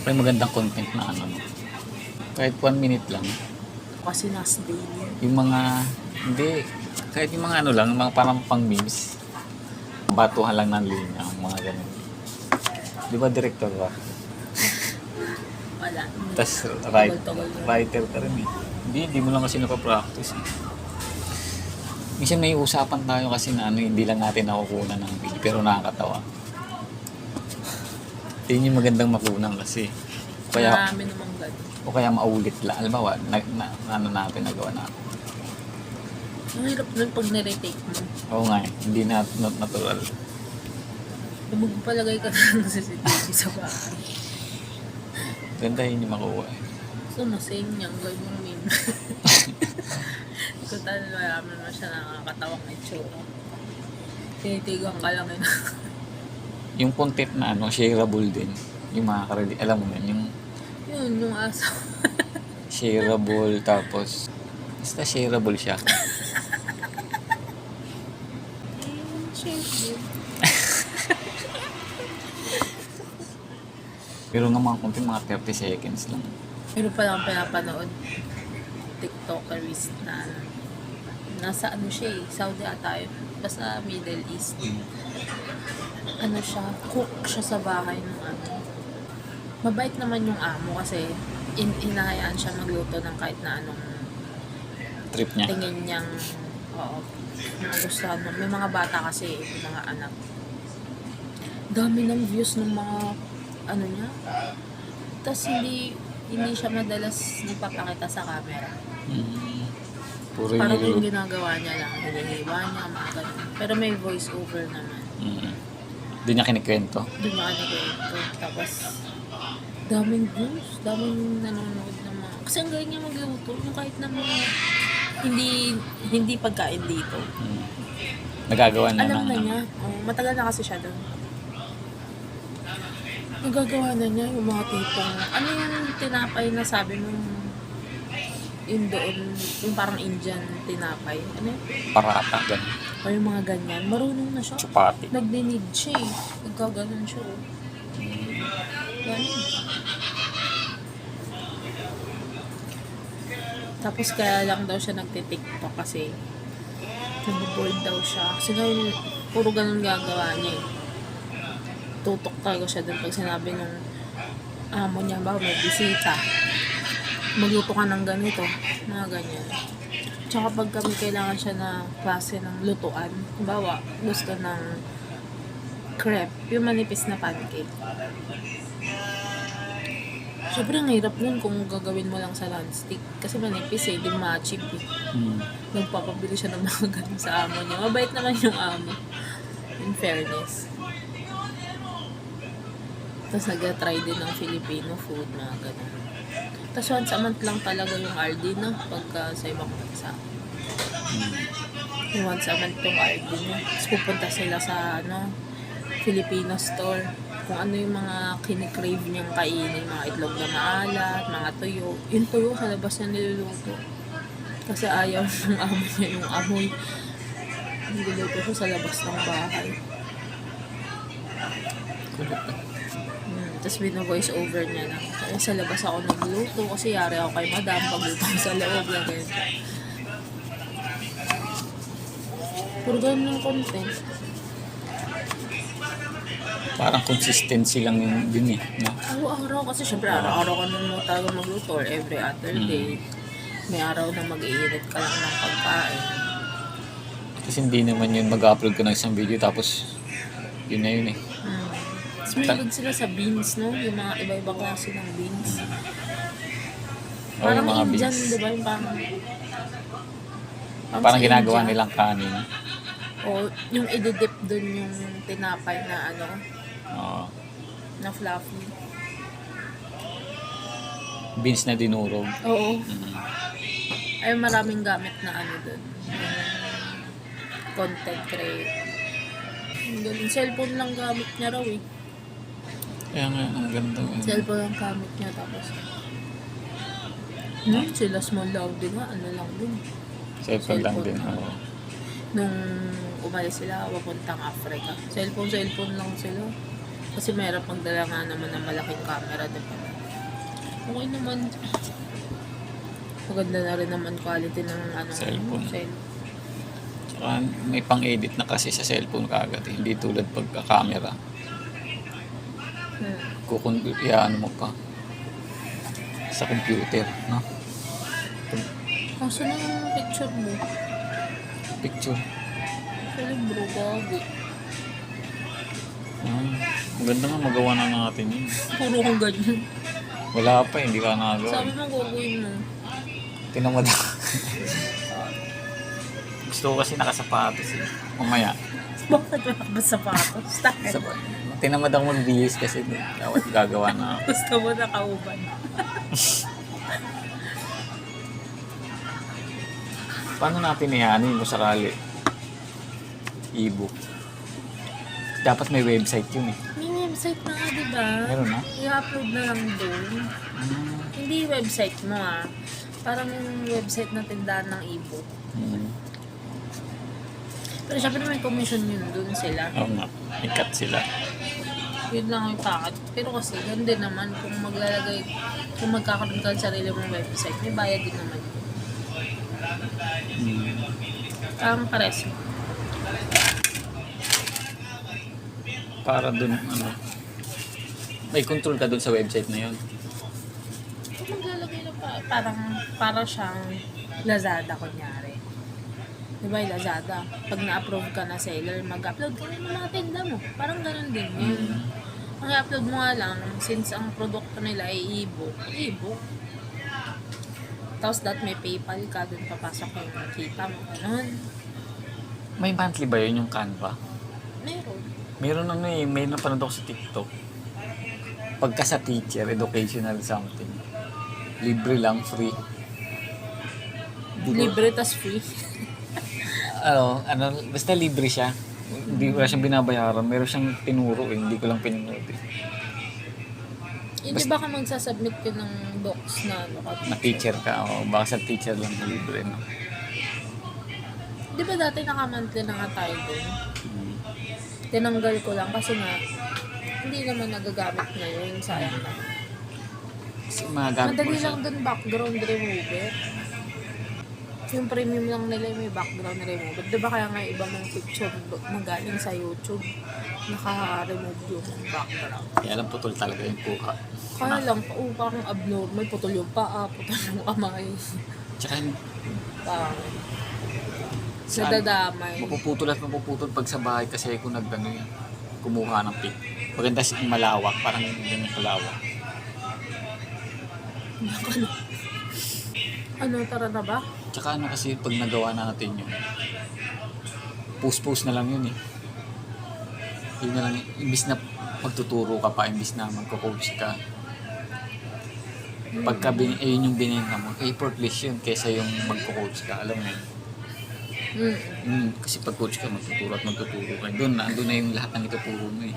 May magandang content na ano, no? Kahit 1 minute lang. Kasi nasa daily. Yung mga, hindi, kahit yung mga ano lang, mga parang pang memes. Batuhan lang ng linya, mga ganun. Di ba director ba? Wala. Tapos Tugol-tugol yun. writer ka rin eh. Hindi mo lang kasi napapractice eh. Minsan may usapan tayo kasi na ano, hindi lang natin nakukunan ng video, pero nakakatawa. Yun yung magandang makunan kasi. Kaya, Marami namang ganun. o kaya maulit lang. Alam ba, ano natin, nagawa natin. Ang hirap nun pag nire-take mo. Oo nga eh, hindi not natural. Magpalagay ka ng CCTV sa bahay. Ganda yun yung makuha eh. So, masayang niyang gawin yung meme. Kung tayo malaman mo siya nakakatawang itsura. Tinitigan ka lang yun. Yung content na ano, shareable din. Yung mga alam mo yun, Yun, yung aso. shareable tapos basta shareable siya. Pero ng mga content, mga 30 seconds lang. Pero pala akong pinapanood. TikTokerist na ano. Nasa ano siya eh, Saudi ata yun. Basta Middle East. Ano siya, cook siya sa bahay ng ano. Mabait naman yung amo kasi inahayaan siya magluto ng kahit na anong Trip niya. tingin niyang magustuhan mo. May mga bata kasi, yung mga anak. Dami ng views ng mga ano niya. Tapos hindi siya madalas nagpapakita sa camera. Puro Parang yung yung ginagawa niya lang, hinihiwa niya, mga ganun. Pero may voice over naman. Doon niya kinikwento. Doon niya kanikwento. Tapos, daming views, daming nanonood ng mga... Kasi ang galing niya magluto, yung kahit na mga hindi pagkain dito. Nagagawa niya Alam ng, na niya. Matagal na kasi siya doon. Nagagawa na niya yung mga tipong... Ano yung tinapay na sabi mo yung doon, yung parang Indian tinapay. Ano yun? parata, ganun. O yung mga ganyan. Marunong na siya. Chupati. Nagdinid siya eh. Nagkaganon siya. Ganun. Tapos kaya lang daw siya nagtitiktok kasi nag-board daw siya. Kasi ngayon, puro ganun gagawa niya eh. Tutok talaga siya dun pag sinabi ng amo niya ba, may bisita. Magluto ka ng ganito. Mga ganyan. Tsaka pag kami kailangan siya na klase ng lutuan, halimbawa, gusto ng crepe, yung manipis na pancake. Siyempre, ang hirap nun kung gagawin mo lang sa nonstick. Kasi manipis eh, di ma-chip eh. Nagpapabili siya ng mga ganun sa amo niya. Mabait naman yung amo. In fairness. Tapos nag-try din ng Filipino food, mga ganun. Tapos once a month lang talaga yung RD na pagka sa ibang bansa. Yung once a month yung RD niya. Tapos pupunta sila sa Filipino store. Kung ano yung mga kinikrave niyang kainin, mga itlog na maalat, mga tuyo. Yung tuyo sa labas niya niluluto. Kasi ayaw ng amo niya yung amoy. Niluluto siya sa labas ng bahay. Tapos bino-voice over niya na. Kaya sa labas ako nagluto kasi yari ako kay madam pagluto sa loob na ganyan. Puro ganun ng content. Parang consistency lang yun din eh. No? Araw-araw kasi syempre araw-araw ka nung talaga magluto or every other day. May araw na mag-iinit ka lang ng pagkain. Kasi hindi naman yun mag-upload ka ng isang video tapos yun na yun eh. Tapos mahilig sila sa beans, no? Yung mga iba-ibang klase ng beans. O Parang yung mga Indian, beans. di ba? Yung Parang sa ginagawa India. nilang kanin. O yung ididip dun yung tinapay na Oo. na fluffy. Beans na dinurog. Oo. Ay maraming gamit na dun. Content create. Ganun, cellphone lang gamit niya raw eh. Kaya nga, ang ganda. Cellphone lang gamit niya tapos sila small love din nga, lang din. Cellphone lang din. Oo. Nung umalis sila, papuntang Africa. Cellphone lang sila. Kasi mahirap magdala nga naman ng malaking camera, di ba? Okay naman. Maganda na rin naman quality ng ano, Cellphone. cellphone. Tsaka may pang-edit na kasi sa cellphone kagad. Hindi tulad pagka-camera. Ano mo pa sa computer, no? Kaso na yung picture mo? Picture. Sa libro, gagi. Maganda nga magawa na natin yun. Puro kang ganyan. Wala pa, hindi ka nagawa. Sabi mo, gagawin mo. Tinamad ako. Gusto ko kasi nakasapatos eh. Mamaya. Bakit wala ka ba sapatos? Tinamad ako mag-bihis kasi dapat gagawa na ako. Gusto mo nakauban. Paano natin iyanin mo sakali? E-book. Dapat may website yun eh. May website na nga, diba? Meron na? I-upload na lang doon. Hindi website mo Parang website na tindahan ng e-book. Pero syempre may commission yun doon sila. Oo nga. May cut sila. Yun lang yung packet. Pero kasi, yun din naman, kung magkakaroon ka ng sarili mong website, may bayad din naman yun. Ang pares mo. Para dun, may control ka dun sa website na yun. Kung maglalagay lang para siyang Lazada, kunyari. Diba yung Lazada? Pag na-approve ka na seller, mag-upload ka rin ng mga tinda mo. Parang ganun din yun. Ang i-upload mo nga lang, since ang produkto nila ay e-book. Tapos may PayPal ka, dun papasok yung kita mo. Ganun. May monthly ba yun yung Canva? Meron. Meron may napanood ako sa TikTok. Pagka sa teacher, educational something. Libre lang, free. Libre tas free. Basta libre siya. Hindi ko siyang binabayaran. Meron siyang tinuro eh. Hindi ko lang pinanood eh. Hindi ba ka magsasubmit yun ng docs na Na teacher ka. O baka sa teacher lang na libre, no? Di ba dati naka-monthly na nga tayo dun? Tinanggal ko lang kasi nga hindi naman nagagamit ngayon. Sayang na. Kasi magagamit mo Madali siya. lang dun background remover. Yung premium lang nila may background remover. Di ba kaya nga iba ng picture magaling sa YouTube, naka-remove yung background. Kaya alam putol talaga yung kuha. Kaya lang, parang abnormal, putol yung paa, putol yung kamay. Tsaka Nadadamay. mapuputol pag sa bahay kasi kung kumuha ng pic. Maganda malawak, parang ganyan kalawak. Tara na ba? Tsaka kasi pag nagawa na natin yun, post na lang yun eh. Yun na lang, imbis na magtuturo ka pa, imbis na magko-coach ka. Pagka yun yung binenta mo, effortless yun kaysa yung magko-coach ka, alam mo yun. Kasi pag coach ka, magtuturo ka. Doon na yung lahat ng ituturo mo eh.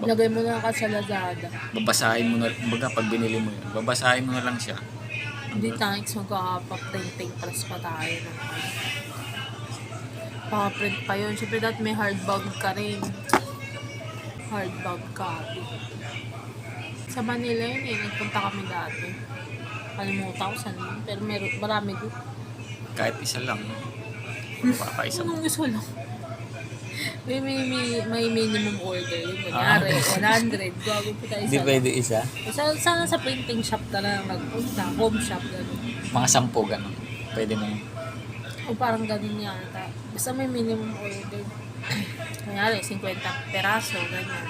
Lagay mo na ka sa Lazada. Babasahin mo na, pag binili mo yun, babasahin mo na lang siya. Hindi thanks, magkakapag-printing press pa tayo. Paka-print pa yun. Siyempre dati may hardbound ka rin. Hardbound copy. Sa Manila yun nagpunta kami dati. Kalimutan ko saan yun. Pero marami doon. Kahit isa lang. Isa mo. Anong isa lang? May minimum order yun. Kunyari, 100. Gago po tayo Hindi pwede isa? Sana sa printing shop na lang nagpunta. Home shop, gano'n. Mga 10 gano'n. Pwede na yun. O parang ganun yata. Basta may minimum order. Kunyari, 50 peraso, ganyan.